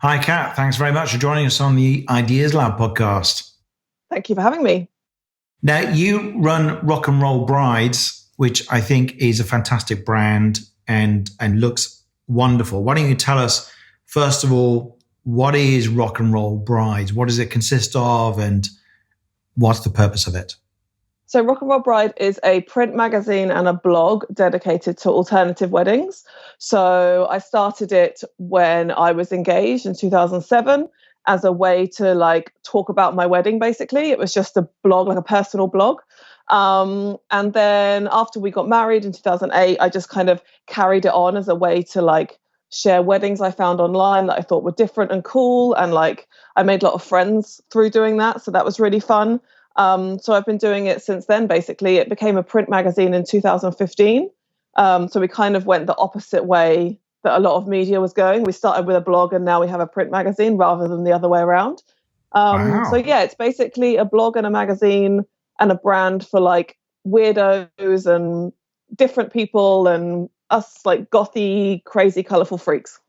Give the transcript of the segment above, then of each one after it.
Hi, Kat. Thanks very much for joining us on the Ideas Lab podcast. Thank you for having me. Now, you run Rock and Roll Brides, which I think is a fantastic brand and looks wonderful. Why don't you tell us, first of all, what is Rock and Roll Brides? What does it consist of, and what's the purpose of it? So Rock and Roll Bride is a print magazine and a blog dedicated to alternative weddings. So I started it when I was engaged in 2007 as a way to talk about my wedding, basically. It was just a blog, like a personal blog. And then after we got married in 2008, I just kind of carried it on as a way to share weddings I found online that I thought were different and cool. And I made a lot of friends through doing that. So that was really fun. So I've been doing it since then, basically. It became a print magazine in 2015. So we kind of went the opposite way that a lot of media was going. We started with a blog and now we have a print magazine rather than the other way around. So Wow. yeah, it's basically a blog and a magazine and a brand for weirdos and different people and us gothy, crazy, colorful freaks.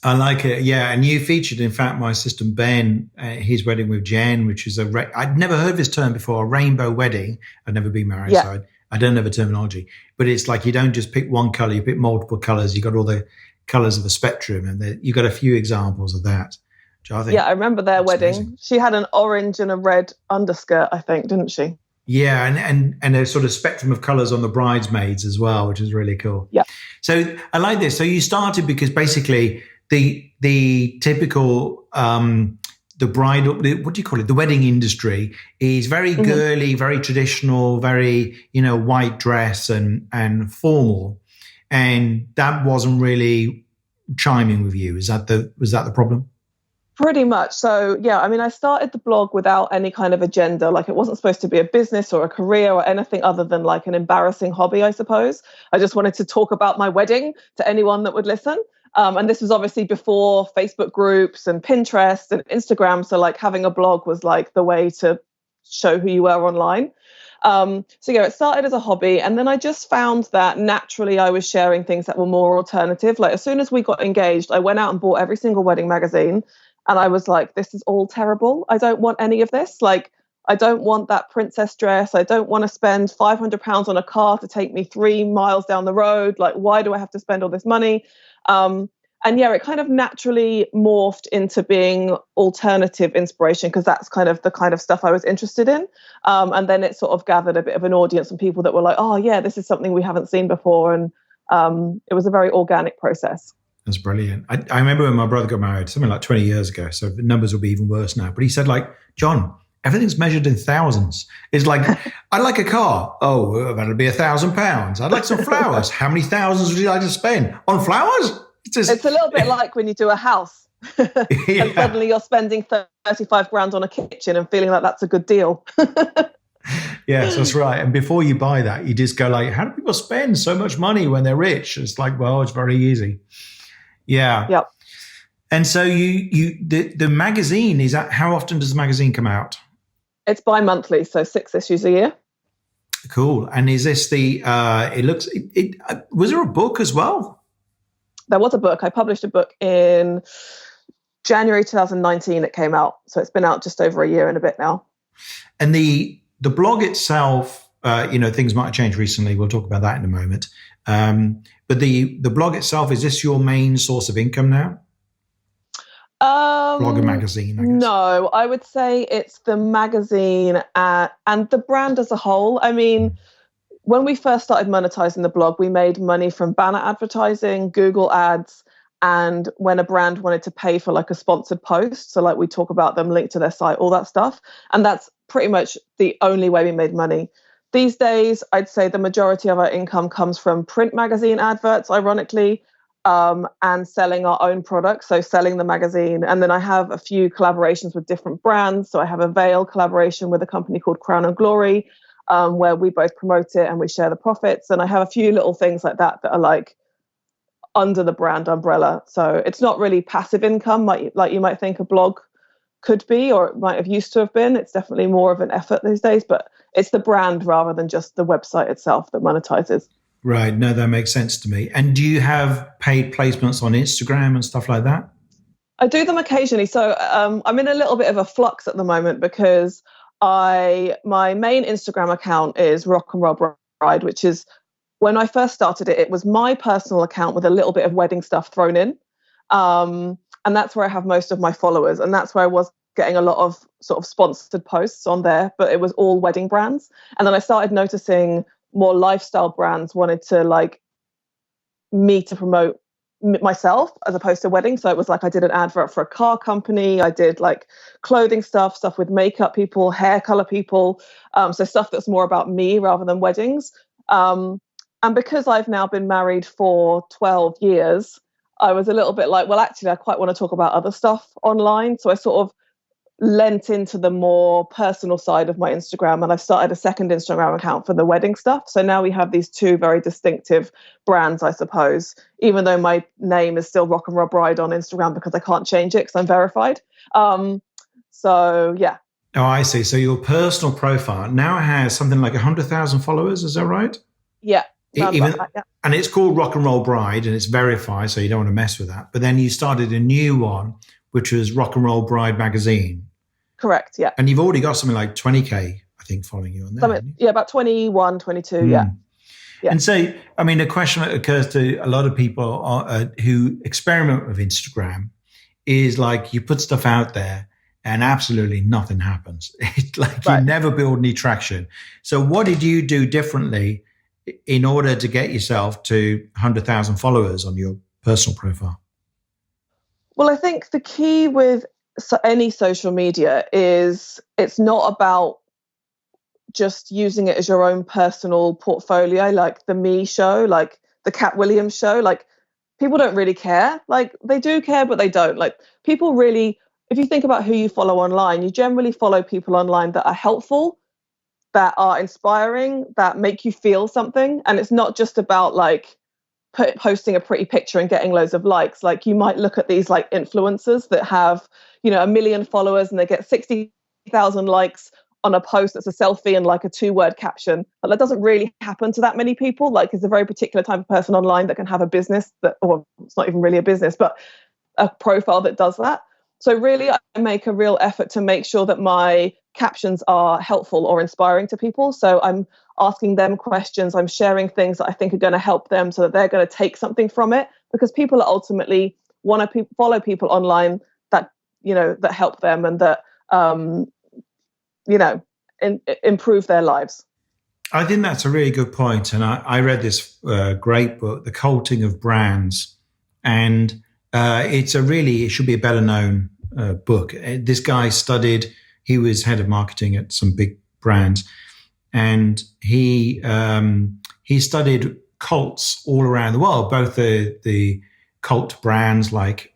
I like it. Yeah. And you featured, in fact, my assistant Ben, his wedding with Jen, which is I'd never heard this term before, a rainbow wedding. I'd never been married, Yeah. so I don't know the terminology. But it's like you don't just pick one color, you pick multiple colors. You got all the colors of the spectrum, and you got a few examples of that. Which I think, Yeah, I remember their wedding. amazing. She had an orange and a red underskirt, I think, didn't she? Yeah, and a sort of spectrum of colors on the bridesmaids as well, which is really cool. Yeah. So I like this. So you started because basically the typical the bridal, what do you call it? The wedding industry is very girly, very traditional, very white dress and formal, and that wasn't really chiming with you. Was that the problem? Pretty much. So, yeah, I mean, I started the blog without any kind of agenda. It wasn't supposed to be a business or a career or anything other than an embarrassing hobby, I suppose. I just wanted to talk about my wedding to anyone that would listen. And this was obviously before Facebook groups and Pinterest and Instagram. So, having a blog was the way to show who you were online. So yeah, it started as a hobby, and then I just found that naturally I was sharing things that were more alternative. As soon as we got engaged, I went out and bought every single wedding magazine, and I was like, this is all terrible. I don't want any of this. I don't want that princess dress. I don't want to spend £500 on a car to take me 3 miles down the road. Why do I have to spend all this money? And yeah, it kind of naturally morphed into being alternative inspiration because that's kind of stuff I was interested in. And then it sort of gathered a bit of an audience and people that were like, oh yeah, this is something we haven't seen before. And it was a very organic process. That's brilliant. I remember when my brother got married, something like 20 years ago. So the numbers will be even worse now. But he said, John, everything's measured in thousands. It's like, I'd like a car. Oh, well, that'll be £1,000. I'd like some flowers. How many thousands would you like to spend on flowers? It's a little bit like when you do a house and suddenly you're spending 35 grand on a kitchen and feeling like that's a good deal. Yes, that's right. And before you buy that, you just go how do people spend so much money when they're rich? It's well, it's very easy. Yeah. Yep. And so the magazine, is that, how often does the magazine come out? It's bi-monthly, so 6 issues a year. Cool. And is this was there a book as well? There was a book. I published a book in January 2019. It came out. So it's been out just over a year and a bit now. And the blog itself, things might have changed recently. We'll talk about that in a moment. But the blog itself, is this your main source of income now? Blog and magazine, I guess. No, I would say it's the magazine and the brand as a whole. I mean, when we first started monetizing the blog, we made money from banner advertising, Google ads, and when a brand wanted to pay for a sponsored post. So we talk about them, link to their site, all that stuff. And that's pretty much the only way we made money. These days, I'd say the majority of our income comes from print magazine adverts, ironically, and selling our own products, so selling the magazine. And then I have a few collaborations with different brands. So I have a veil collaboration with a company called Crown and Glory, where we both promote it and we share the profits. And I have a few little things like that are under the brand umbrella. So it's not really passive income like you might think a blog could be, or it might have used to have been. It's definitely more of an effort these days, but it's the brand rather than just the website itself that monetizes. Right. No, that makes sense to me. And do you have paid placements on Instagram and stuff like that? I do them occasionally. So I'm in a little bit of a flux at the moment because my main Instagram account is Rock and Roll Bride, which is, when I first started it, it was my personal account with a little bit of wedding stuff thrown in. And that's where I have most of my followers. And that's where I was getting a lot of sort of sponsored posts on there, but it was all wedding brands. And then I started noticing more lifestyle brands wanted to like me to promote myself as opposed to weddings. So it was like I did an advert for a car company. I did like clothing stuff with makeup people, hair color people. So stuff that's more about me rather than weddings. And because I've now been married for 12 years, I was a little bit like, well, actually, I quite want to talk about other stuff online. So I sort of lent into the more personal side of my Instagram, and I've started a second Instagram account for the wedding stuff. So now we have these two very distinctive brands, I suppose, even though my name is still Rock and Roll Bride on Instagram because I can't change it because I'm verified. So yeah. Oh, I see. So your personal profile now has something like 100,000 followers. Is that right? Yeah. Even, and it's called Rock and Roll Bride, and it's verified, so you don't want to mess with that. But then you started a new one, which was Rock and Roll Bride magazine. Correct, yeah. And you've already got something like 20K, I think, following you on there. Yeah, about 21, 22, yeah. And so, I mean, a question that occurs to a lot of people who experiment with Instagram is like, you put stuff out there and absolutely nothing happens. It's like you never build any traction. So what did you do differently in order to get yourself to 100,000 followers on your personal profile? Well, I think the key with any social media is it's not about just using it as your own personal portfolio, like the Me Show, like the Cat Williams Show. Like, people don't really care. Like, they do care, but they don't. Like, people really, if you think about who you follow online, you generally follow people online that are helpful, that are inspiring, that make you feel something. And it's not just about like posting a pretty picture and getting loads of likes. Like, you might look at these like influencers that have, 1 million followers and they get 60,000 likes on a post that's a selfie and like a 2-word caption. But that doesn't really happen to that many people. Like, it's a very particular type of person online that can have a business that, or it's not even really a business, but a profile that does that. So really, I make a real effort to make sure that my captions are helpful or inspiring to people. So I'm asking them questions. I'm sharing things that I think are going to help them so that they're going to take something from it, because people ultimately want to follow people online that, that help them and that, improve their lives. I think that's a really good point. And I read this great book, The Culting of Brands. And it should be a better known book. This guy he was head of marketing at some big brands, and he studied cults all around the world, both the cult brands like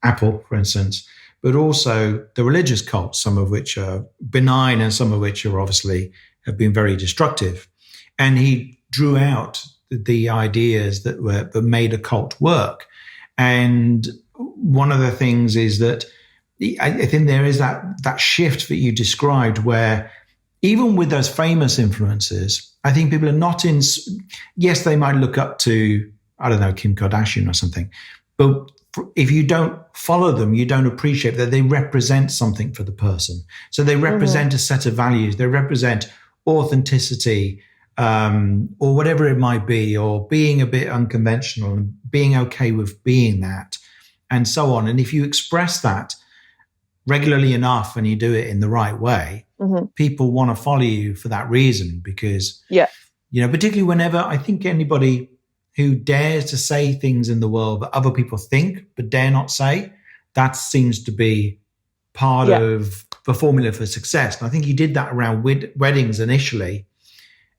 Apple, for instance, but also the religious cults, some of which are benign and some of which are obviously have been very destructive. And he drew out the ideas that made a cult work. And one of the things is that I think there is that shift that you described, where even with those famous influencers, I think people are not yes, they might look up to, I don't know, Kim Kardashian or something, but if you don't follow them, you don't appreciate that they represent something for the person. So they represent a set of values. They represent authenticity, or whatever it might be, or being a bit unconventional and being okay with being that, and so on. And if you express that regularly enough and you do it in the right way, people want to follow you for that reason, because, particularly whenever I think anybody who dares to say things in the world that other people think but dare not say, that seems to be part of the formula for success. And I think you did that around weddings initially,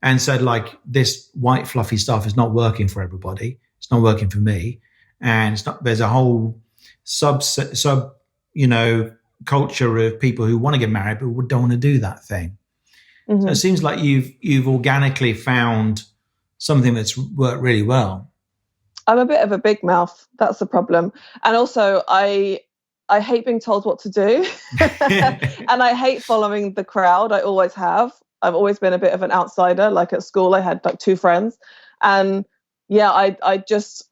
and said, like, this white fluffy stuff is not working for everybody. It's not working for me. And there's a whole sub culture of people who want to get married but don't want to do that thing. So it seems like you've organically found something that's worked really well. I'm a bit of a big mouth. That's the problem. And also I hate being told what to do. And I hate following the crowd. I always have. I've always been a bit of an outsider. Like, at school, I had like 2 friends. And I just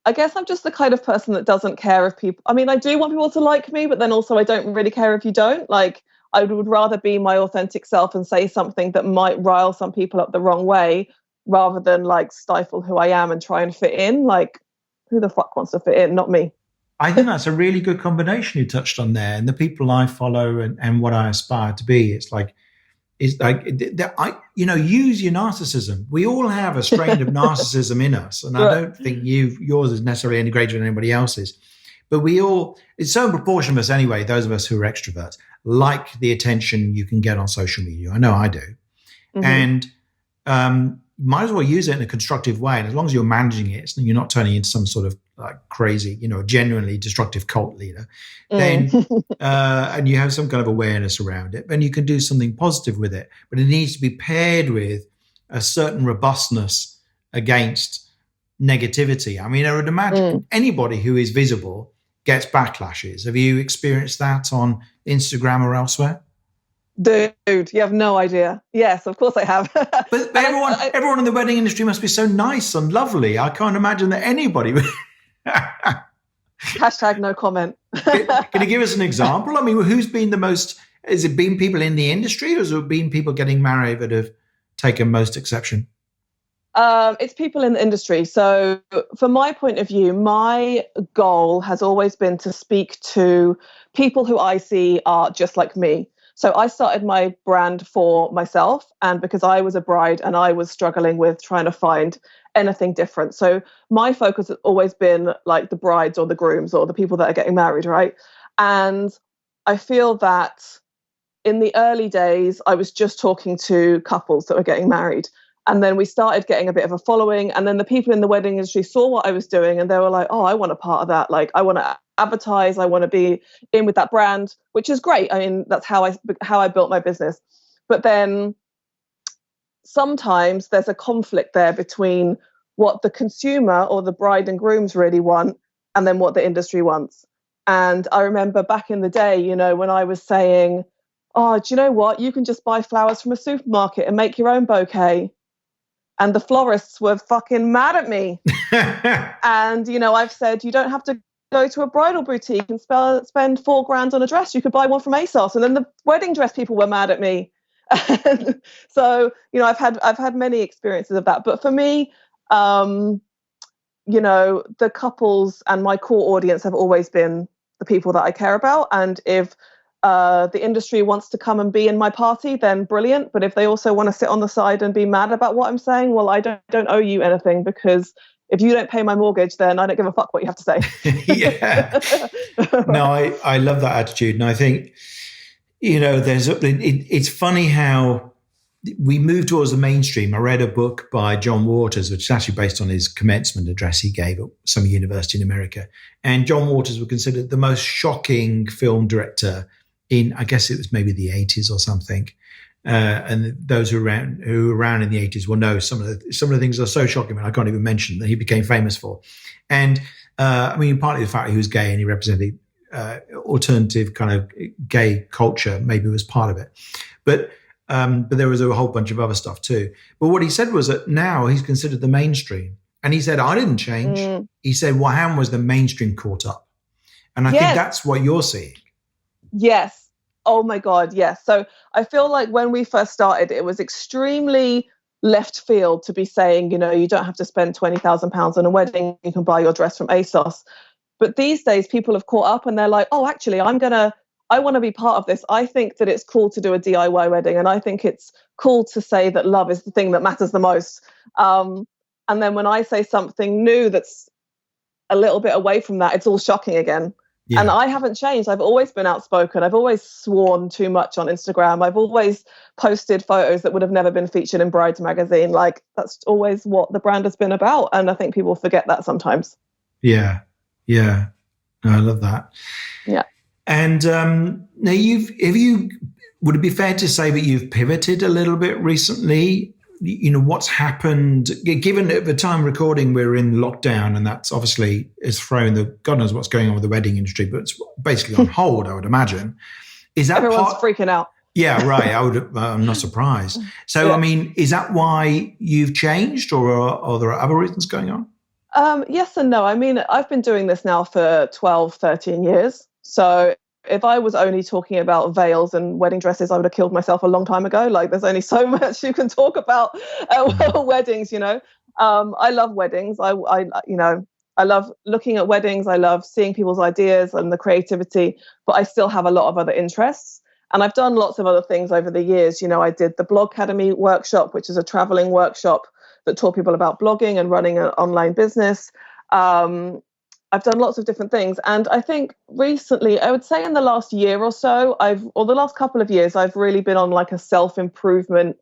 I guess I'm just the kind of person that doesn't care if people, I mean, I do want people to like me, but then also I don't really care if you don't. Like, I would rather be my authentic self and say something that might rile some people up the wrong way rather than like stifle who I am and try and fit in. Like, who the fuck wants to fit in? Not me. I think that's a really good combination you touched on there. And the people I follow and what I aspire to be, use your narcissism. We all have a strain of narcissism in us. And I don't think yours is necessarily any greater than anybody else's. But it's so in proportion of us anyway, those of us who are extroverts, like the attention you can get on social media. I know I do. Mm-hmm. And might as well use it in a constructive way. And as long as you're managing it and you're not turning into some sort of like crazy, genuinely destructive cult leader, then and you have some kind of awareness around it, then you can do something positive with it. But it needs to be paired with a certain robustness against negativity. I mean, I would imagine anybody who is visible gets backlashes. Have you experienced that on Instagram or elsewhere? Dude, you have no idea. Yes, of course I have. But everyone in the wedding industry must be so nice and lovely. I can't imagine that anybody would. Hashtag no comment. Can you give us an example? I mean, who's been the most, has it been people in the industry or has it been people getting married that have taken most exception? It's people in the industry. So from my point of view, my goal has always been to speak to people who I see are just like me. So I started my brand for myself and because I was a bride and I was struggling with trying to find anything different. So my focus has always been like the brides or the grooms or the people that are getting married, right? And I feel that in the early days, I was just talking to couples that were getting married. And then we started getting a bit of a following. And then the people in the wedding industry saw what I was doing and they were like, oh, I want a part of that. Like, I want to advertise. I want to be in with that brand, which is great. I mean, that's how I built my business. But then sometimes there's a conflict there between what the consumer or the bride and grooms really want and then what the industry wants. And I remember back in the day, when I was saying, oh, do you know what? You can just buy flowers from a supermarket and make your own bouquet. And the florists were fucking mad at me. And, I've said, you don't have to go to a bridal boutique and spend $4,000 on a dress. You could buy one from ASOS. And then the wedding dress people were mad at me. So, I've had many experiences of that. But for me, the couples and my core audience have always been the people that I care about. And if the industry wants to come and be in my party, then brilliant. But if they also want to sit on the side and be mad about what I'm saying, well, I don't owe you anything because if you don't pay my mortgage, then I don't give a fuck what you have to say. Yeah. No, I love that attitude. And I think, it's funny how we move towards the mainstream. I read a book by John Waters, which is actually based on his commencement address he gave at some university in America. And John Waters was considered the most shocking film director in, I guess it was maybe the 80s or something. And those who were around in the 80s will know some of the things that are so shocking, I can't even mention, that he became famous for. And partly the fact that he was gay and he represented alternative kind of gay culture maybe was part of it. But there was a whole bunch of other stuff too. But what he said was that now he's considered the mainstream. And he said, I didn't change. He said, what happened was the mainstream caught up. And I think that's what you're seeing. Yes. Oh my God, yes. So I feel like when we first started, it was extremely left field to be saying, you don't have to spend £20,000 on a wedding. You can buy your dress from ASOS. But these days people have caught up and they're like, oh, actually, I want to be part of this. I think that it's cool to do a DIY wedding. And I think it's cool to say that love is the thing that matters the most. And then when I say something new that's a little bit away from that, it's all shocking again. Yeah. And I haven't changed. I've always been outspoken. I've always sworn too much on Instagram. I've always posted photos that would have never been featured in Brides magazine. Like, that's always what the brand has been about. And I think people forget that sometimes. Yeah. Yeah. No, I love that. Yeah. And now would it be fair to say that you've pivoted a little bit recently? What's happened, given at the time recording, we're in lockdown, and that's obviously is throwing God knows what's going on with the wedding industry, but it's basically on hold, I would imagine. Is that everyone's freaking out? Yeah, right. I'm not surprised. So, yeah. I mean, is that why you've changed, or are there other reasons going on? Yes and no. I mean, I've been doing this now for 12, 13 years. So if I was only talking about veils and wedding dresses, I would have killed myself a long time ago. Like, there's only so much you can talk about Mm. weddings, you know. I love weddings. I love looking at weddings. I love seeing people's ideas and the creativity, but I still have a lot of other interests. And I've done lots of other things over the years. You know, I did the Blog Academy workshop, which is a traveling workshop that taught people about blogging and running an online business. Um, I've done lots of different things. And I think recently, I would say in the last year or so, or the last couple of years, I've really been on like a self improvement,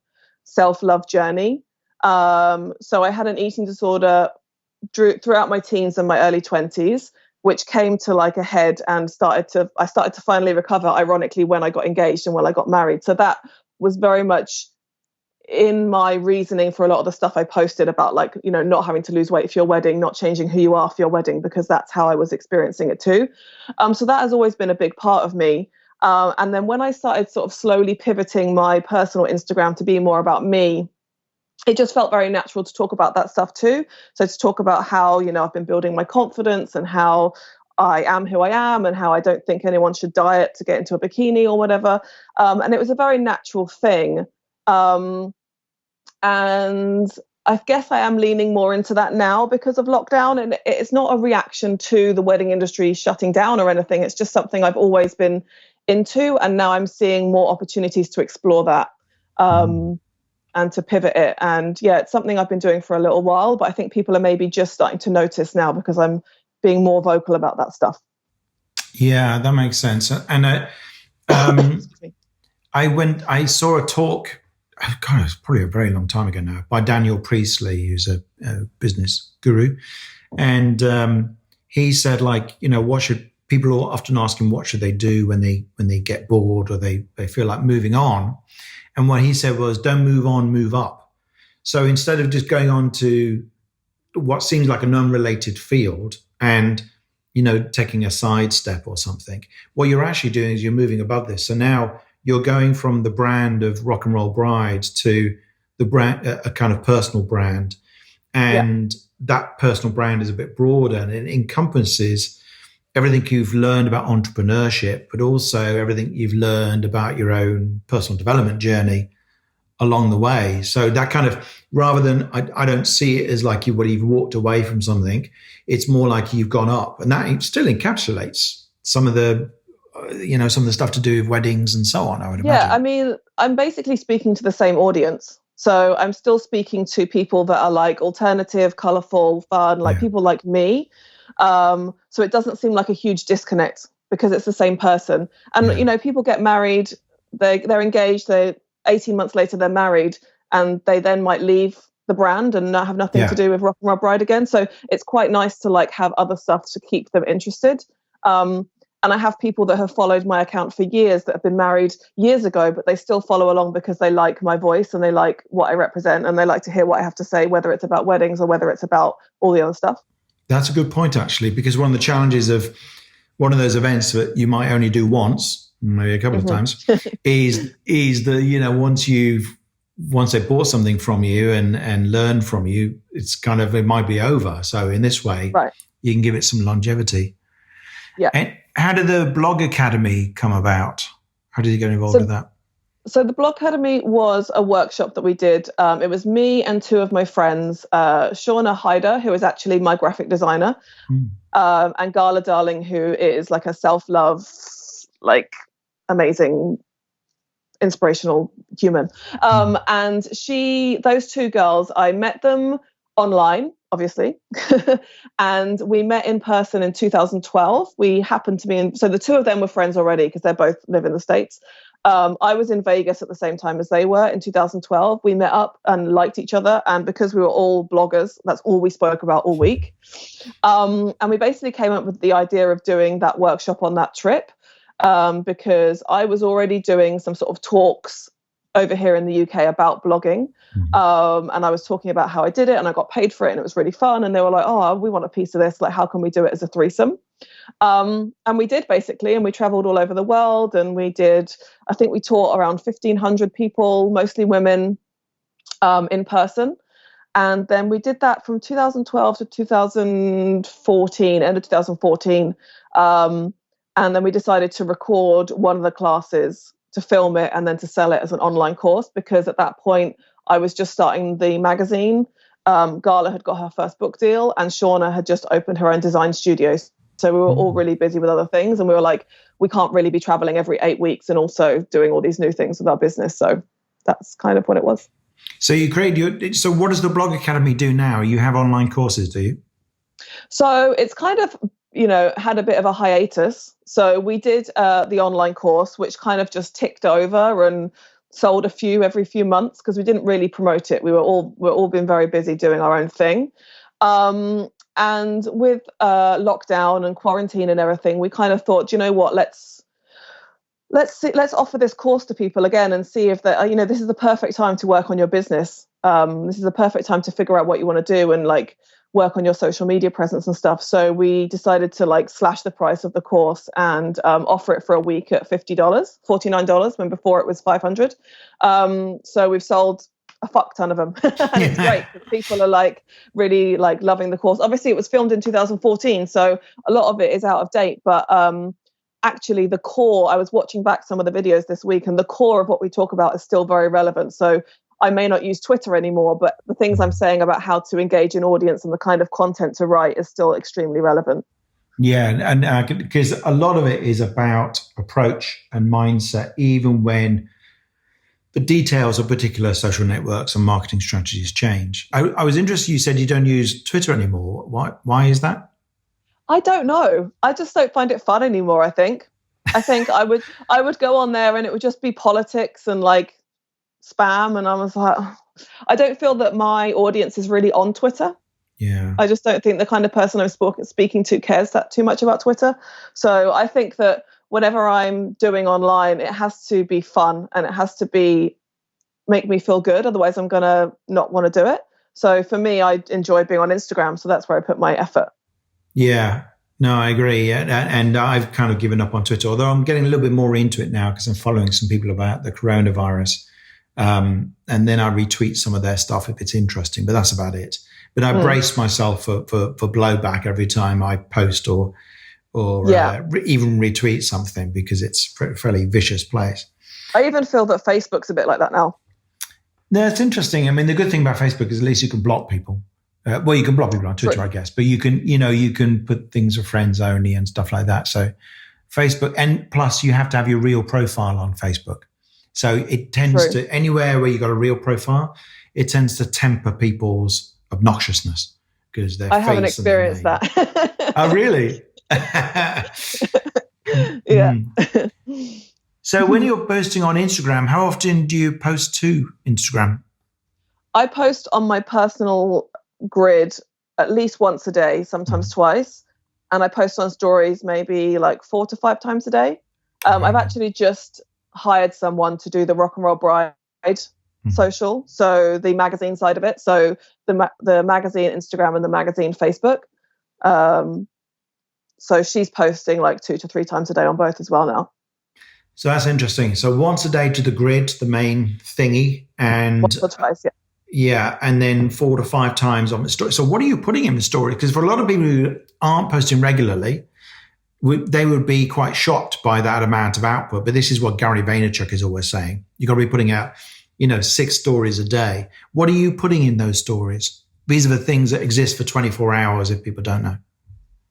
self love journey. So I had an eating disorder throughout my teens and my early 20s, which came to like a head and I started to finally recover, ironically, when I got engaged and when I got married. So that was very much in my reasoning for a lot of the stuff I posted about, like, you know, not having to lose weight for your wedding, not changing who you are for your wedding, because that's how I was experiencing it too. So that has always been a big part of me. And then when I started sort of slowly pivoting my personal Instagram to be more about me, it just felt very natural to talk about that stuff too. So to talk about how, you know, I've been building my confidence and how I am who I am and how I don't think anyone should diet to get into a bikini or whatever. And it was a very natural thing. Um, and I guess I am leaning more into that now because of lockdown. And it's not a reaction to the wedding industry shutting down or anything. It's just something I've always been into. And now I'm seeing more opportunities to explore that. Mm. And to pivot it. And yeah, it's something I've been doing for a little while, but I think people are maybe just starting to notice now because I'm being more vocal about that stuff. Yeah, that makes sense. And Excuse me. I saw a talk, oh God, it's probably a very long time ago now, by Daniel Priestley, who's a business guru. And he said, like, you know, what should people often ask him, what should they do when they get bored or they feel like moving on? And what he said was, don't move on, move up. So instead of just going on to what seems like an unrelated field and, you know, taking a sidestep or something, what you're actually doing is you're moving above this. So now you're going from the brand of Rock and Roll Brides to the brand, a kind of personal brand. Yeah. And that personal brand is a bit broader and it encompasses everything you've learned about entrepreneurship, but also everything you've learned about your own personal development journey along the way. So that kind of, rather than, I don't see it as like you've walked away from something. It's more like you've gone up, and that still encapsulates some of the, some of the stuff to do with weddings and so on, I would Yeah. I imagine. mean, I'm basically speaking to the same audience. So I'm still speaking to people that are like alternative, colorful, fun, like Yeah. people like me. So it doesn't seem like a huge disconnect because it's the same person. And, Yeah. you know, people get married, they're engaged, they 18 months later they're married, and they then might leave the brand and not have nothing to Yeah. do with Rock and Roll Bride again. So it's quite nice to like have other stuff to keep them interested. And I have people that have followed my account for years that have been married years ago, but they still follow along because they like my voice and they like what I represent and they like to hear what I have to say, whether it's about weddings or whether it's about all the other stuff. That's a good point, actually, because one of the challenges of one of those events that you might only do once, maybe a couple of Mm-hmm. times, is the, once they bought something from you and learned from you, it's kind of, it might be over. So in this way, Right. you can give it some longevity. Yeah. And how did the Blog Academy come about? How did you get involved So with that? So the Blog Academy was a workshop that we did. It was me and two of my friends, Shauna Hyder, who is actually my graphic designer, Mm. and Gala Darling, who is like a self-love, like amazing, inspirational human. Mm. And those two girls, I met them online, obviously, and we met in person in 2012. We happened to be so the two of them were friends already because they both live in the States. I was in Vegas at the same time as they were in 2012. We met up and liked each other. And because we were all bloggers, that's all we spoke about all week. And we basically came up with the idea of doing that workshop on that trip because I was already doing some sort of talks over here in the UK about blogging. Mm. And I was talking about how I did it and I got paid for it and it was really fun. And they were like, oh, we want a piece of this. Like, how can we do it as a threesome? And we did basically, and we traveled all over the world and I think we taught around 1,500 people, mostly women, in person. And then we did that from 2012 to 2014, end of 2014. And then we decided to record one of the classes, to film it, and then to sell it as an online course, because at that point I was just starting the magazine. Gala had got her first book deal, and Shauna had just opened her own design studio. So we were all really busy with other things, and we were like, we can't really be traveling every 8 weeks and also doing all these new things with our business. So that's kind of what it was. So you so what does the Blog Academy do now? You have online courses, do you? So it's kind of, had a bit of a hiatus. So we did the online course, which kind of just ticked over and sold a few every few months, because we didn't really promote it. We're all been very busy doing our own thing. And with lockdown and quarantine and everything, we kind of thought, you know what, let's offer this course to people again and see if that, this is the perfect time to work on your business. This is the perfect time to figure out what you want to do and like work on your social media presence and stuff. So we decided to like slash the price of the course and offer it for a week at $50, $49, when before it was $500. So we've sold a fuck ton of them. And it's great because people are like really like loving the course. Obviously it was filmed in 2014, so a lot of it is out of date, but actually the core, I was watching back some of the videos this week, and the core of what we talk about is still very relevant. So I may not use Twitter anymore, but the things I'm saying about how to engage an audience and the kind of content to write is still extremely relevant. Yeah, and because a lot of it is about approach and mindset, even when the details of particular social networks and marketing strategies change. I was interested, you said you don't use Twitter anymore. Why is that? I don't know. I just don't find it fun anymore, I think. I would go on there and it would just be politics and like spam, and I was like, I don't feel that my audience is really on Twitter. Yeah. I just don't think the kind of person I'm speaking to cares that too much about Twitter. So I think that whatever I'm doing online, it has to be fun and it has to make me feel good. Otherwise I'm going to not want to do it. So for me, I enjoy being on Instagram. So that's where I put my effort. Yeah, no, I agree. And I've kind of given up on Twitter, although I'm getting a little bit more into it now because I'm following some people about the coronavirus. And then I retweet some of their stuff if it's interesting, but that's about it. But I brace myself for blowback every time I post or even retweet something, because it's a fairly vicious place. I even feel that Facebook's a bit like that now. No, it's interesting. I mean, the good thing about Facebook is at least you can block people. You can block people on Twitter, I guess, but you can put things for friends only and stuff like that. So Facebook, and plus you have to have your real profile on Facebook. So it tends to, anywhere where you've got a real profile, it tends to temper people's obnoxiousness because their face. I haven't experienced that. Oh, really? Yeah. So when you're posting on Instagram, how often do you post to Instagram? I post on my personal grid at least once a day, sometimes twice. And I post on stories maybe like 4 to 5 times a day. I've actually just hired someone to do the Rock and Roll Bride social, so the magazine side of it. So the magazine Instagram and the magazine Facebook. So she's posting like 2 to 3 times a day on both as well now. So that's interesting. So once a day to the grid, the main thingy, and once or twice, yeah. Yeah, and then 4 to 5 times on the story. So what are you putting in the story? Because for a lot of people who aren't posting regularly, they would be quite shocked by that amount of output. But this is what Gary Vaynerchuk is always saying. You've got to be putting out, 6 stories a day. What are you putting in those stories? These are the things that exist for 24 hours if people don't know.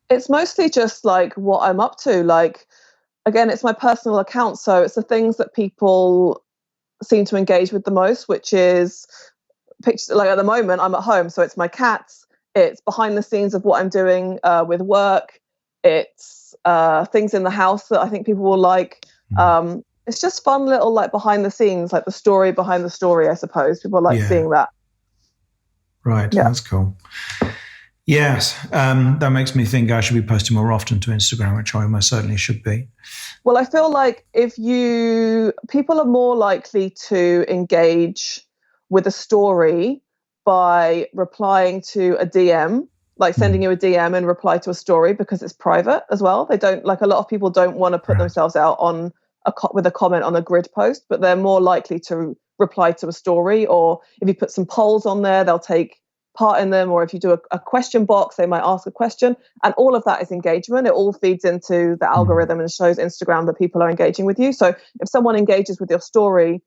It's mostly just like what I'm up to. Like, again, it's my personal account. So it's the things that people seem to engage with the most, which is pictures. Like at the moment, I'm at home. So it's my cats. It's behind the scenes of what I'm doing with work. It's things in the house that I think people will like. It's just fun little like behind the scenes, like the story behind the story, I suppose. People like seeing that. Right. Yeah. That's cool. Yes. That makes me think I should be posting more often to Instagram, which I most certainly should be. Well, I feel like people are more likely to engage with a story by replying to a DM, like sending you a DM and reply to a story, because it's private as well. They don't, like, a lot of people don't want to put themselves out on with a comment on a grid post, but they're more likely to reply to a story. Or if you put some polls on there, they'll take part in them, or if you do a question box, they might ask a question, and all of that is engagement. It all feeds into the algorithm and shows Instagram that people are engaging with you. So if someone engages with your story,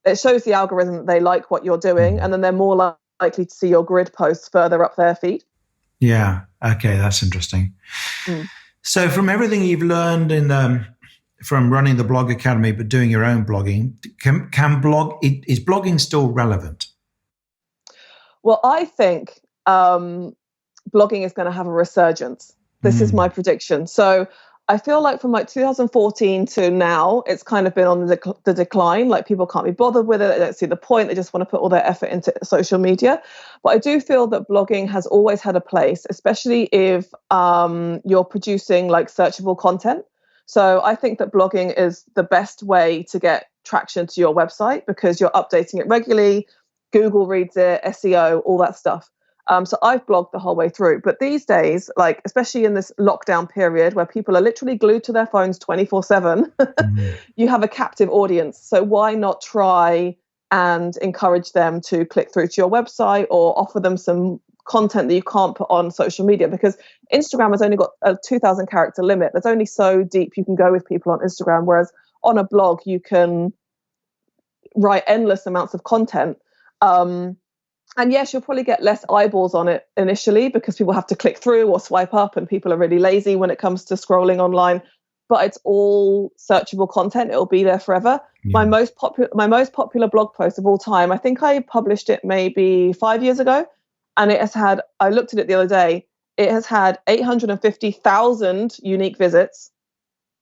it shows the algorithm that they like what you're doing, and then they're more likely to see your grid posts further up their feed. Yeah. Okay, that's interesting. So from everything you've learned from running the Blog Academy, but doing your own blogging, is blogging still relevant? Well, I think blogging is going to have a resurgence. This is my prediction. So I feel like from like 2014 to now, it's kind of been on the decline. Like people can't be bothered with it. They don't see the point. They just want to put all their effort into social media. But I do feel that blogging has always had a place, especially if you're producing like searchable content. So I think that blogging is the best way to get traction to your website because you're updating it regularly. Google reads it, SEO, all that stuff. So I've blogged the whole way through. But these days, like especially in this lockdown period where people are literally glued to their phones 24/7, you have a captive audience. So why not try and encourage them to click through to your website or offer them some content that you can't put on social media? Because Instagram has only got a 2,000 character limit. There's only so deep you can go with people on Instagram, whereas on a blog you can write endless amounts of content. And yes, you'll probably get less eyeballs on it initially because people have to click through or swipe up, and people are really lazy when it comes to scrolling online. But it's all searchable content. It'll be there forever. Yeah. My most popular blog post of all time, I think I published it maybe 5 years ago, and it has had, I looked at it the other day, it has had 850,000 unique visits,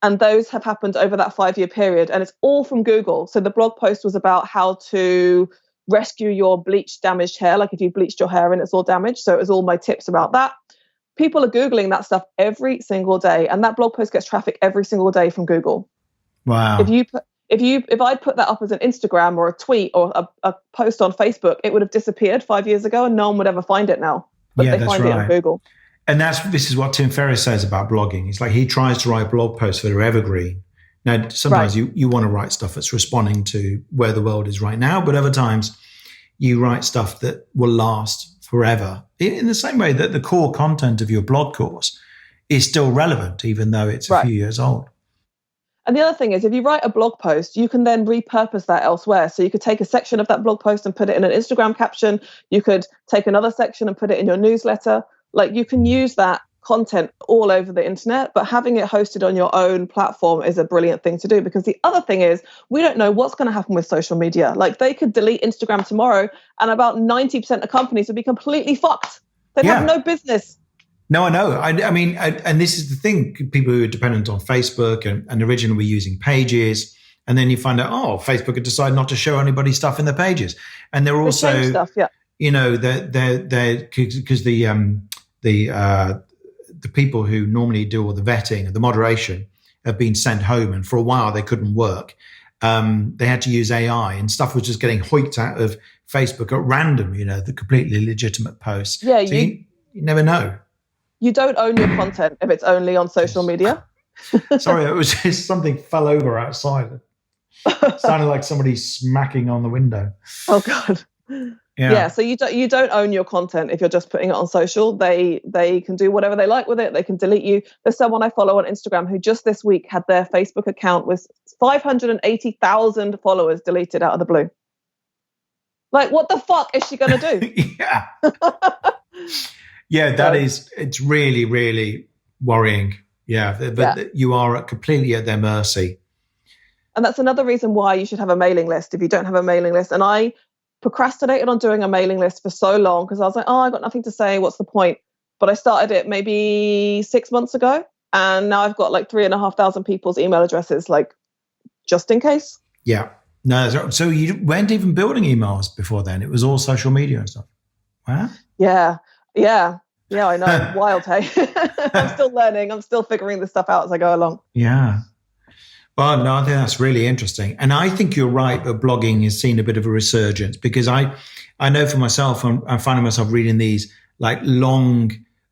and those have happened over that 5-year period, and it's all from Google. So the blog post was about how to rescue your bleached, damaged hair, like if you bleached your hair and it's all damaged. So it was all my tips about that. People are Googling that stuff every single day, and that blog post gets traffic every single day from Google. Wow. If I'd put that up as an Instagram or a tweet or a post on Facebook, it would have disappeared 5 years ago and no one would ever find it now. But yeah, they find it on Google. And this is what Tim Ferriss says about blogging. It's like he tries to write blog posts that are evergreen. Now, sometimes you want to write stuff that's responding to where the world is right now, but other times you write stuff that will last forever. In the same way that the core content of your blog course is still relevant, even though it's a few years old. And the other thing is, if you write a blog post, you can then repurpose that elsewhere. So you could take a section of that blog post and put it in an Instagram caption. You could take another section and put it in your newsletter. Like you can use that content all over the internet, but having it hosted on your own platform is a brilliant thing to do, because the other thing is we don't know what's going to happen with social media. Like they could delete Instagram tomorrow and about 90% of companies would be completely fucked. They'd have no business. No, I know. I mean, and this is the thing, people who are dependent on Facebook and originally were using Pages, and then you find out, Facebook had decided not to show anybody stuff in the Pages. And they're also, stuff, you know, they're because the people who normally do all the vetting and the moderation have been sent home, and for a while they couldn't work. They had to use AI, and stuff was just getting hoiked out of Facebook at random, you know, the completely legitimate posts. Yeah, so you never know. You don't own your content if it's only on social media. Sorry, it was just something fell over outside. It sounded like somebody smacking on the window. Oh God. Yeah, so you don't own your content if you're just putting it on social. They can do whatever they like with it. They can delete you. There's someone I follow on Instagram who just this week had their Facebook account with 580,000 followers deleted out of the blue. Like, what the fuck is she going to do? Yeah. Yeah, it's really, really worrying. Yeah, but you are completely at their mercy. And that's another reason why you should have a mailing list if you don't have a mailing list. And I procrastinated on doing a mailing list for so long because I was like, I got nothing to say. What's the point? But I started it maybe 6 months ago. And now I've got like 3,500 people's email addresses, like just in case. Yeah. No, so you weren't even building emails before then. It was all social media and stuff. Wow. Yeah, I know. Wild, hey? I'm still learning. I'm still figuring this stuff out as I go along. Yeah. Well, no, I think that's really interesting. And I think you're right that blogging has seen a bit of a resurgence, because I know for myself, I'm finding myself reading these like long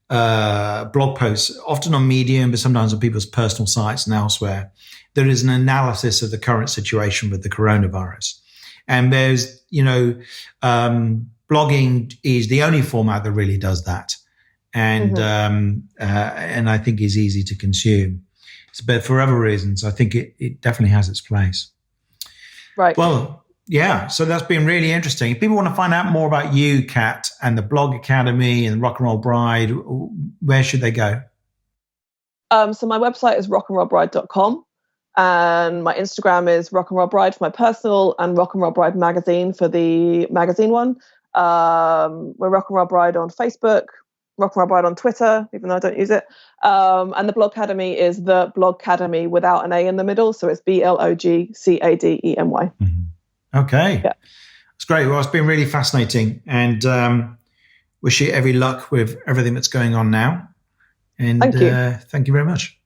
blog posts, often on Medium, but sometimes on people's personal sites and elsewhere. There is an analysis of the current situation with the coronavirus. And there's, blogging is the only format that really does that, and I think is easy to consume. But for other reasons, I think it definitely has its place. Right. Well, yeah. So that's been really interesting. If people want to find out more about you, Kat, and the Blog Academy and Rock and Roll Bride, where should they go? So my website is rockandrollbride.com, and my Instagram is Rock and Roll Bride for my personal, and Rock and Roll Bride magazine for the magazine one. We're Rock and Roll Bride on Facebook, Rock and Roll Bride on Twitter, even though I don't use it. And the Blog Academy is the Blog Academy without an A in the middle, so it's BLOGCADEMY. Mm-hmm. Okay, yeah. It's great. Well, it's been really fascinating, and wish you every luck with everything that's going on now. And thank you very much.